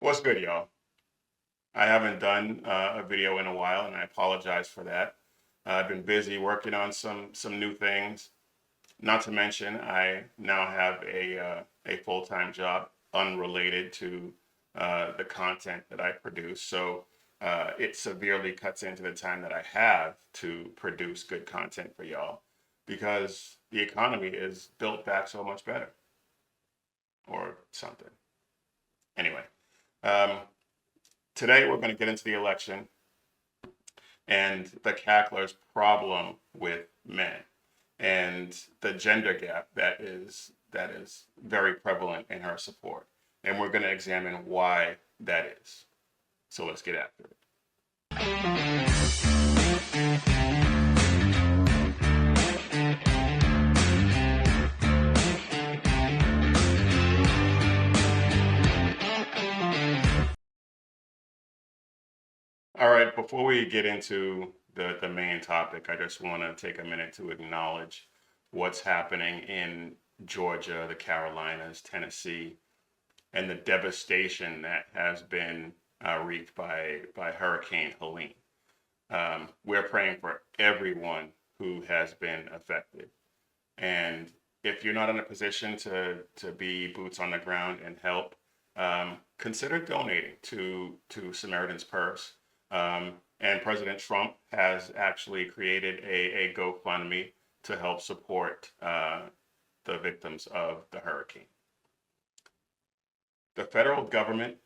What's good, y'all? I haven't done a video in a while, and I apologize for that. I've been busy working on some new things. Not to mention, I now have a full-time job unrelated to the content that I produce. So it severely cuts into the time that I have to produce good content for y'all because the economy is built back so much better or something. Anyway, um, today we're going to get into the election and the cackler's problem with men and the gender gap that is very prevalent in her support. And we're going to examine why that is. So let's get after it. All right, before we get into the main topic, I just want to take a minute to acknowledge what's happening in Georgia, the Carolinas, Tennessee, and the devastation that has been wreaked by Hurricane Helene. We're praying for everyone who has been affected. And if you're not in a position to be boots on the ground and help, consider donating to Samaritan's Purse. And President Trump has actually created a GoFundMe to help support the victims of the hurricane. The federal government,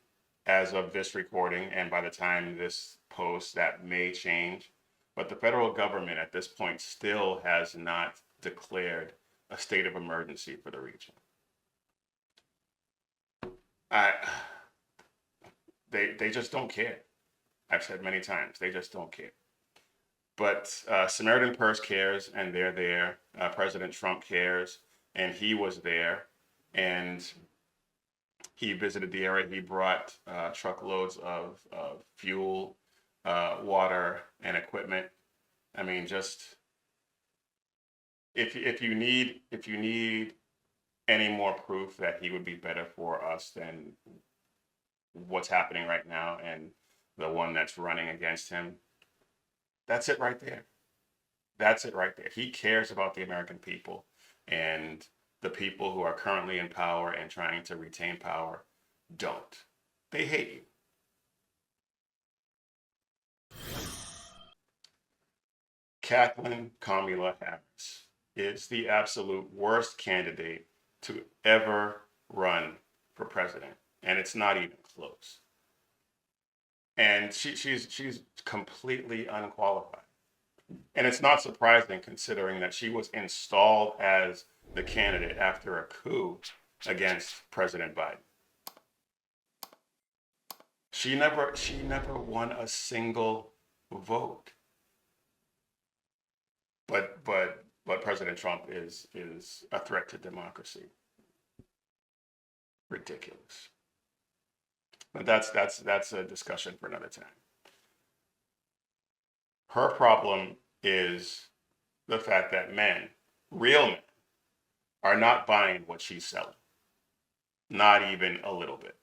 as of this recording, and by the time this posts, that may change, but the federal government at this point still has not declared a state of emergency for the region. They just don't care. I've said many times, they just don't care. But Samaritan Purse cares, and they're there. President Trump cares, and he was there. And he visited the area. He brought truckloads of fuel, water, and equipment. I mean, just if you need any more proof that he would be better for us than what's happening right now and the one that's running against him, that's it right there. That's it right there. He cares about the American people, and the people who are currently in power and trying to retain power don't. They hate you. Kamala Harris is the absolute worst candidate to ever run for president, and it's not even close. And she's completely unqualified. And it's not surprising considering that she was installed as the candidate after a coup against President Biden. She never won a single vote. But President Trump is a threat to democracy. Ridiculous. But that's a discussion for another time. Her problem is the fact that men, real men, are not buying what she's selling. Not even a little bit.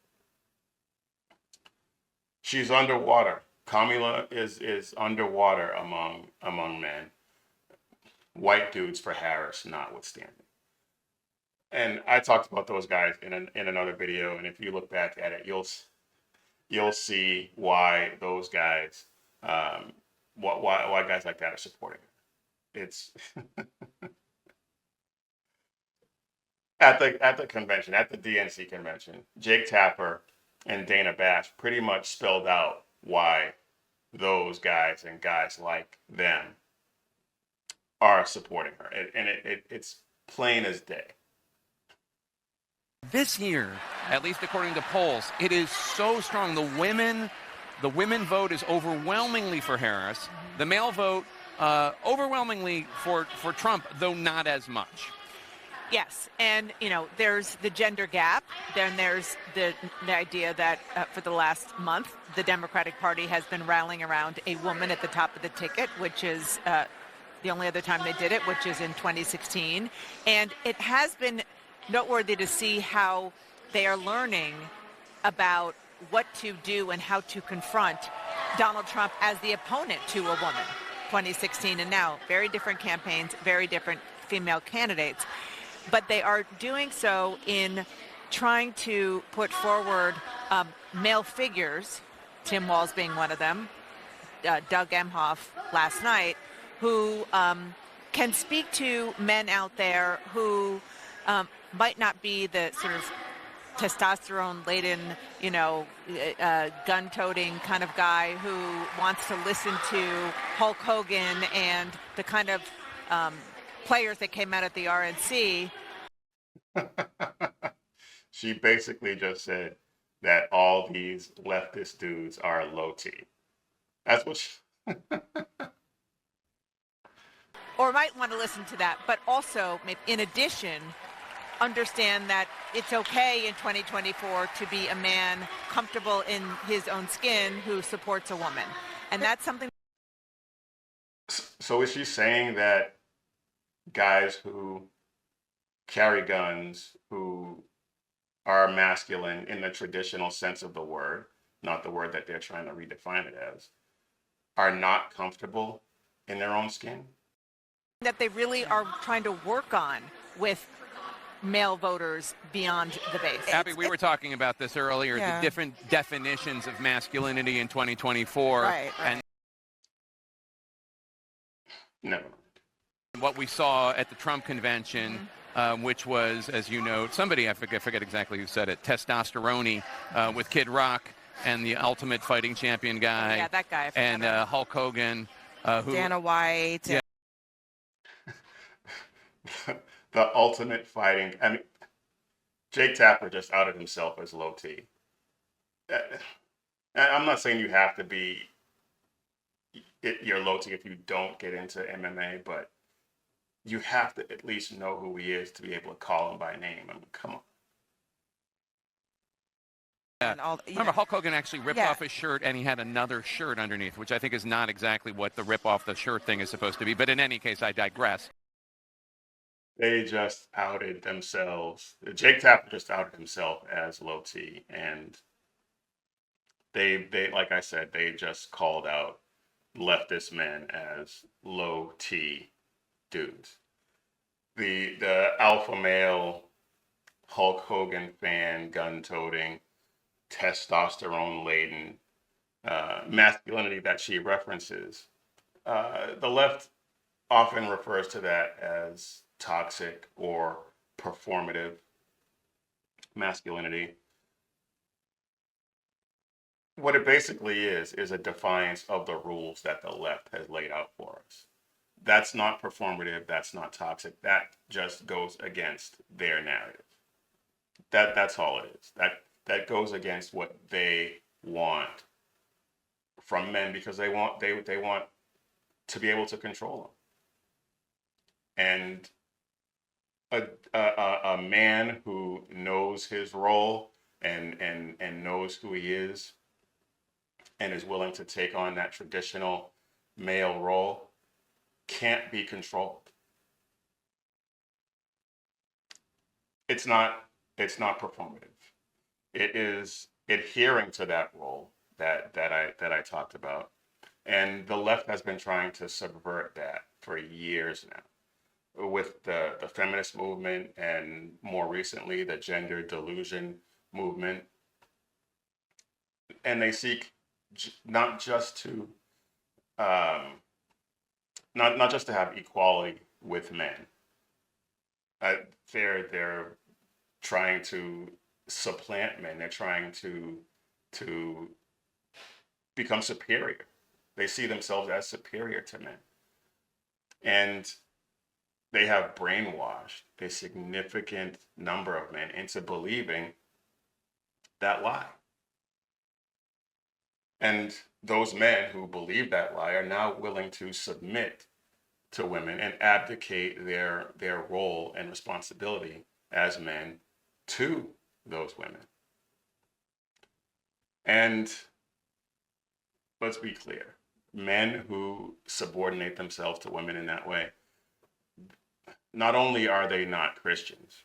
She's underwater. Kamala is underwater among men. White dudes for Harris notwithstanding. And I talked about those guys in another video, and if you look back at it, you'll see why those guys, why guys like that are supporting her. It's at the convention, at the DNC convention, Jake Tapper and Dana Bash pretty much spelled out why those guys and guys like them are supporting her, and it's plain as day. This year, at least according to polls, it is so strong. The women vote is overwhelmingly for Harris. The male vote overwhelmingly for Trump, though not as much. Yes, and there's the gender gap. Then there's the idea that for the last month, the Democratic Party has been rallying around a woman at the top of the ticket, which is the only other time they did it, which is in 2016. And it has been noteworthy to see how they are learning about what to do and how to confront Donald Trump as the opponent to a woman. 2016 and now, very different campaigns, very different female candidates. But they are doing so in trying to put forward male figures, Tim Walz being one of them, Doug Emhoff last night, who can speak to men out there who might not be the sort of testosterone-laden, gun-toting kind of guy who wants to listen to Hulk Hogan and the kind of players that came out at the RNC. She basically just said that all these leftist dudes are low T. That's what she... Or might want to listen to that, but also, in addition, understand that it's okay in 2024 to be a man comfortable in his own skin who supports a woman. And that's something. So is she saying that guys who carry guns, who are masculine in the traditional sense of the word, not the word that they're trying to redefine it as, are not comfortable in their own skin? That they really are trying to work on with male voters beyond the base. Abby, we were talking about this earlier, the different definitions of masculinity in 2024. Right. And Never mind. what we saw at the Trump convention, which was, as you know, somebody, I forget exactly who said it, testosterone with Kid Rock and the Ultimate Fighting Champion guy. Yeah, that guy. And Hulk Hogan. Dana White. Yeah. The Ultimate Fighting. I mean, Jake Tapper just outed himself as low T. I'm not saying you have to be you're low T if you don't get into MMA, but you have to at least know who he is to be able to call him by name. I mean, come on. Yeah. Remember, Hulk Hogan actually ripped off his shirt, and he had another shirt underneath, which I think is not exactly what the rip off the shirt thing is supposed to be. But in any case, I digress. They just outed themselves. Jake Tapper just outed himself as low T, and they like I said, they just called out leftist men as low T dudes. The alpha male Hulk Hogan fan, gun-toting, testosterone-laden masculinity that she references, the left often refers to that as toxic or performative masculinity. What it basically is a defiance of the rules that the left has laid out for us. That's not performative, that's not toxic, that just goes against their narrative. That's all it is. That goes against what they want from men, because they want to be able to control them. And a man who knows his role and knows who he is and is willing to take on that traditional male role can't be controlled. It's not performative. It is adhering to that role that I talked about. And the left has been trying to subvert that for years now, with the feminist movement and more recently the gender delusion movement. And they seek not just to have equality with men. They're trying to supplant men. They're trying to become superior. They see themselves as superior to men. And they have brainwashed a significant number of men into believing that lie. And those men who believe that lie are now willing to submit to women and abdicate their role and responsibility as men to those women. And let's be clear, men who subordinate themselves to women in that way, not only are they not Christians,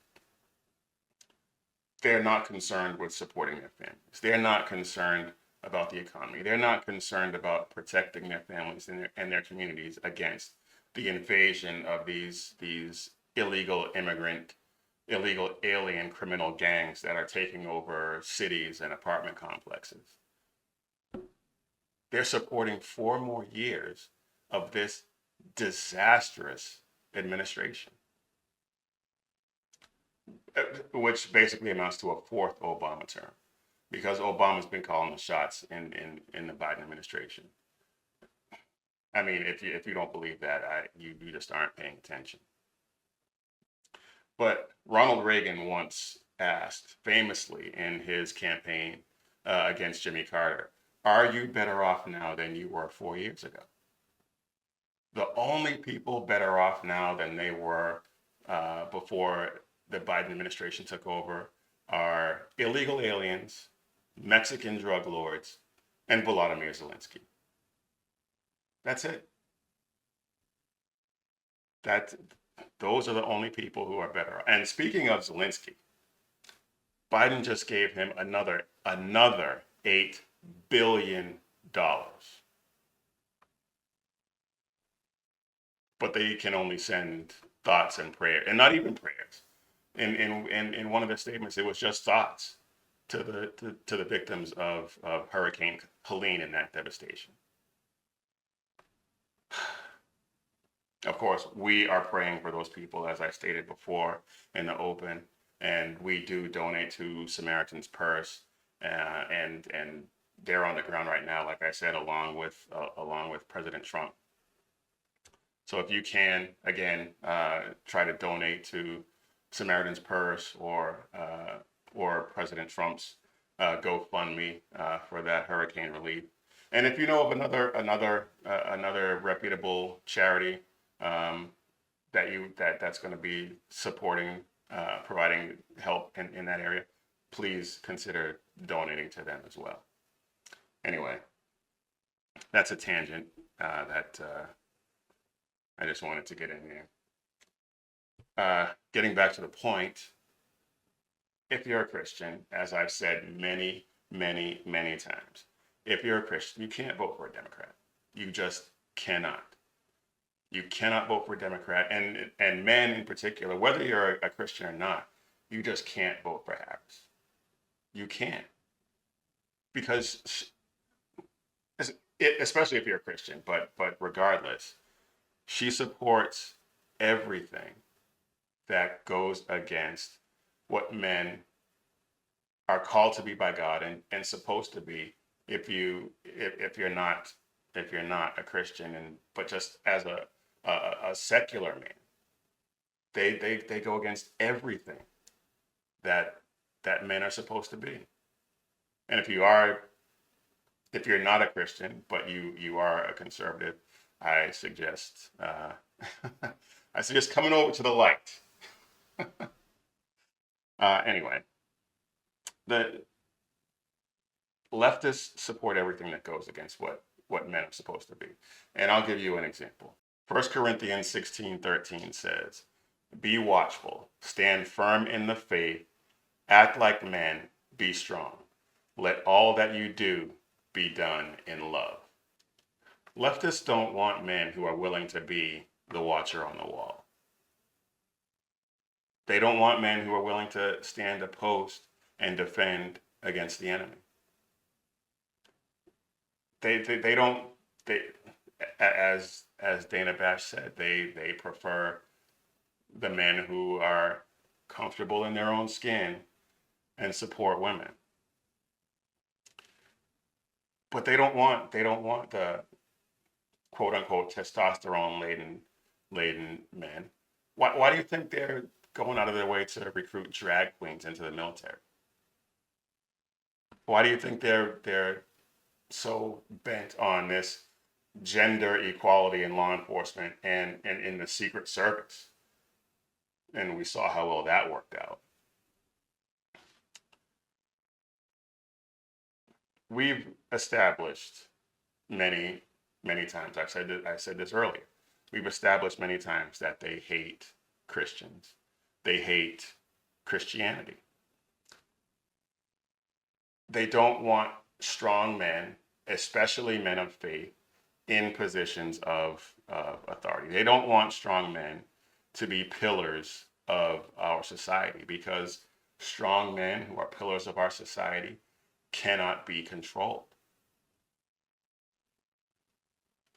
they're not concerned with supporting their families. They're not concerned about the economy. They're not concerned about protecting their families and their communities against the invasion of these illegal immigrant, illegal alien criminal gangs that are taking over cities and apartment complexes. They're supporting 4 more years of this disastrous administration, which basically amounts to a 4th Obama term, because Obama's been calling the shots in the Biden administration. I mean, if you don't believe that, you just aren't paying attention. But Ronald Reagan once asked, famously in his campaign against Jimmy Carter, "Are you better off now than you were 4 years ago?" The only people better off now than they were before the Biden administration took over are illegal aliens, Mexican drug lords, and Volodymyr Zelensky. That's it. Those are the only people who are better. And speaking of Zelensky, Biden just gave him another $8 billion. But they can only send thoughts and prayers, and not even prayers. In one of the statements, it was just thoughts to the victims of Hurricane Helene and that devastation. Of course, we are praying for those people, as I stated before in the open, and we do donate to Samaritan's Purse, and they're on the ground right now, like I said, along with President Trump. So if you can, again, try to donate to Samaritan's Purse or President Trump's GoFundMe for that hurricane relief. And if you know of another reputable charity that's going to be supporting, providing help in that area, please consider donating to them as well. Anyway, that's a tangent that I just wanted to get in there. Getting back to the point, if you're a Christian, as I've said many, many, many times, if you're a Christian, you can't vote for a Democrat. You just cannot. You cannot vote for a Democrat, and men in particular, whether you're a Christian or not, you just can't vote for Harris. You can't. Because, especially if you're a Christian, but regardless, she supports everything that goes against what men are called to be by God and supposed to be if you're not a Christian, but just as a secular man. They go against everything that men are supposed to be. And if you're not a Christian, but you are a conservative, I suggest coming over to the light. Anyway, the leftists support everything that goes against what men are supposed to be. And I'll give you an example. 1 Corinthians 16:13 says, "Be watchful, stand firm in the faith, act like men, be strong. Let all that you do be done in love." Leftists don't want men who are willing to be the watcher on the wall. They don't want men who are willing to stand a post and defend against the enemy. As Dana Bash said, they prefer the men who are comfortable in their own skin and support women. But they don't want the quote unquote testosterone laden men. Why do you think they're going out of their way to recruit drag queens into the military? Why do you think they're so bent on this gender equality in law enforcement and in the Secret Service? And we saw how well that worked out. We've established many times, I said this earlier, we've established many times that they hate Christians. They hate Christianity. They don't want strong men, especially men of faith, in positions of authority. They don't want strong men to be pillars of our society, because strong men who are pillars of our society cannot be controlled.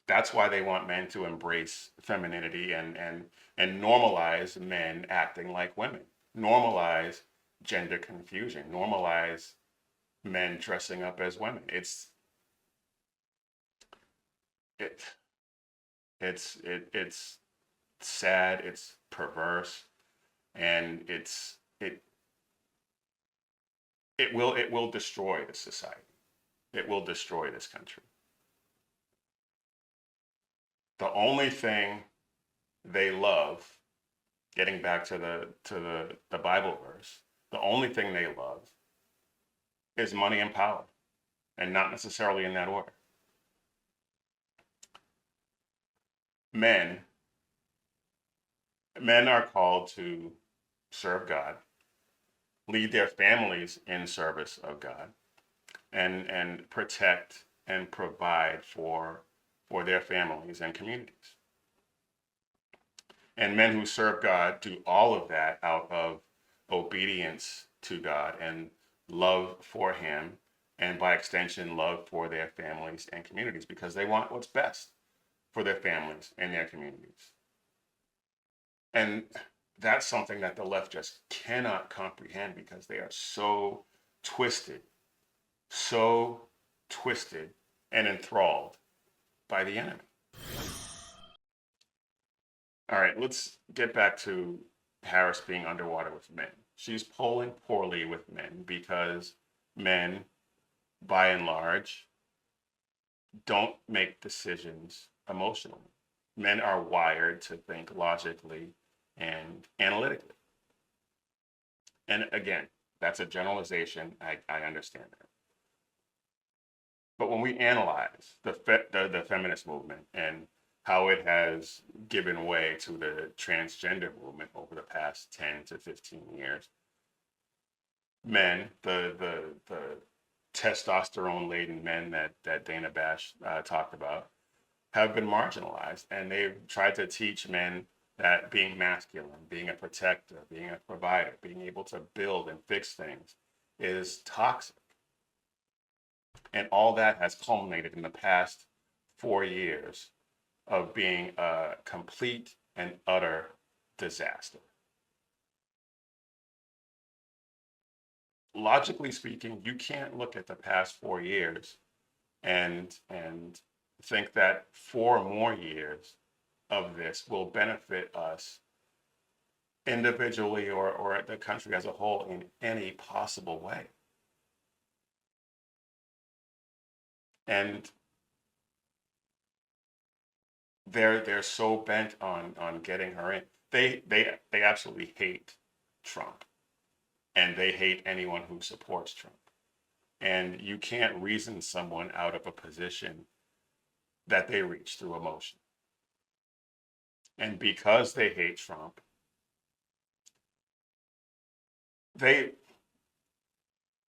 That's why they want men to embrace femininity and normalize men acting like women, normalize gender confusion, normalize men dressing up as women. It it's sad, it's perverse, and it will destroy this society. It will destroy this country. The only thing they love, getting back to the Bible verse, the only thing they love is money and power, and not necessarily in that order. Men men are called to serve God, lead their families in service of God, and protect and provide for their families and communities. And men who serve God do all of that out of obedience to God and love for Him, and by extension, love for their families and communities, because they want what's best for their families and their communities. And that's something that the left just cannot comprehend, because they are twisted, so twisted and enthralled by the enemy. All right, let's get back to Harris being underwater with men. She's polling poorly with men because men, by and large, don't make decisions emotionally. Men are wired to think logically and analytically. And again, that's a generalization. I understand that. But when we analyze the feminist movement and how it has given way to the transgender movement over the past 10 to 15 years, men, the testosterone-laden men that Dana Bash talked about, have been marginalized, and they've tried to teach men that being masculine, being a protector, being a provider, being able to build and fix things is toxic. And all that has culminated in the past 4 years of being a complete and utter disaster. Logically speaking, you can't look at the past 4 years and think that 4 more years of this will benefit us individually or the country as a whole in any possible way. And they're so bent on getting her in. They absolutely hate Trump, and they hate anyone who supports Trump. And you can't reason someone out of a position that they reach through emotion. And because they hate Trump, they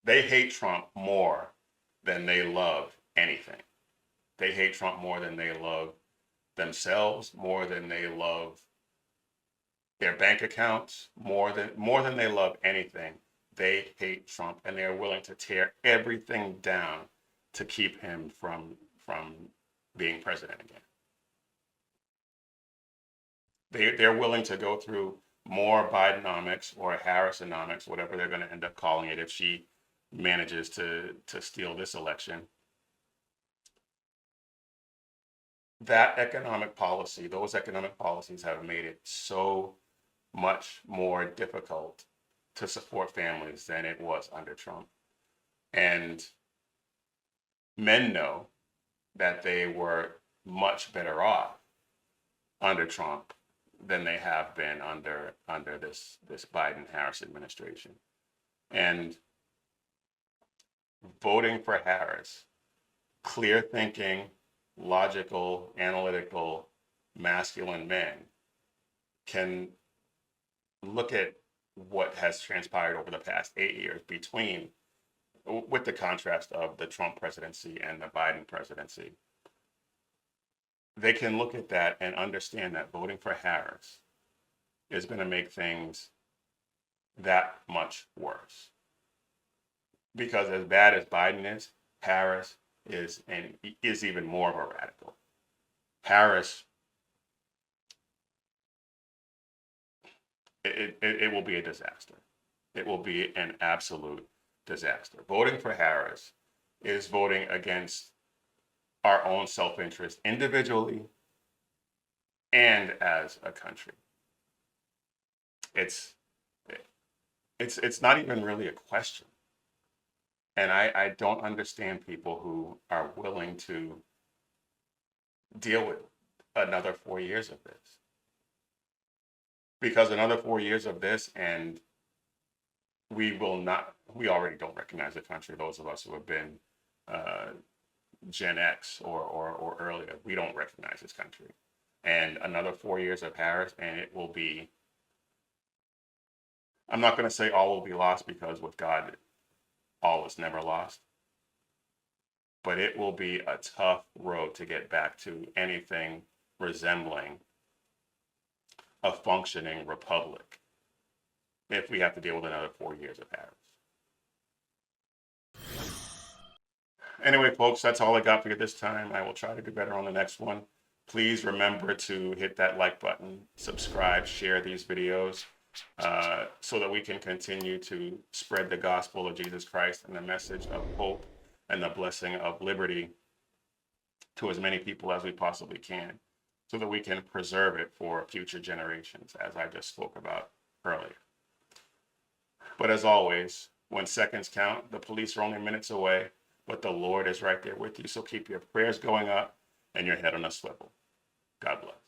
hate Trump more than they love anything. They hate Trump more than they love themselves, more than they love their bank accounts, more than they love anything. They hate Trump, and they're willing to tear everything down to keep him from being president again. They're willing to go through more Bidenomics or Harrisonomics, whatever they're going to end up calling it, if she manages to steal this election. That economic policy, those economic policies have made it so much more difficult to support families than it was under Trump. And men know that they were much better off under Trump than they have been under this Biden-Harris administration. And voting for Harris, clear thinking, logical, analytical, masculine men can look at what has transpired over the past 8 years between with the contrast of the Trump presidency and the Biden presidency, they can look at that and understand that voting for Harris is going to make things that much worse. Because as bad as Biden is, Harris is even more of a radical. Harris, it will be a disaster. It will be an absolute disaster. Voting for Harris is voting against our own self-interest individually and as a country. It's not even really a question. And I don't understand people who are willing to deal with another 4 years of this. Because another 4 years of this, and we already don't recognize the country, those of us who have been Gen X or earlier, we don't recognize this country. And another 4 years of Harris, and it will be, I'm not going to say all will be lost, because with God, all is never lost. But it will be a tough road to get back to anything resembling a functioning republic if we have to deal with another 4 years of Harris. Anyway, folks, that's all I got for you this time. I will try to do better on the next one. Please remember to hit that like button, subscribe, share these videos, so that we can continue to spread the gospel of Jesus Christ and the message of hope and the blessing of liberty to as many people as we possibly can, so that we can preserve it for future generations, as I just spoke about earlier. But as always, when seconds count, the police are only minutes away, but the Lord is right there with you. So keep your prayers going up and your head on a swivel. God bless.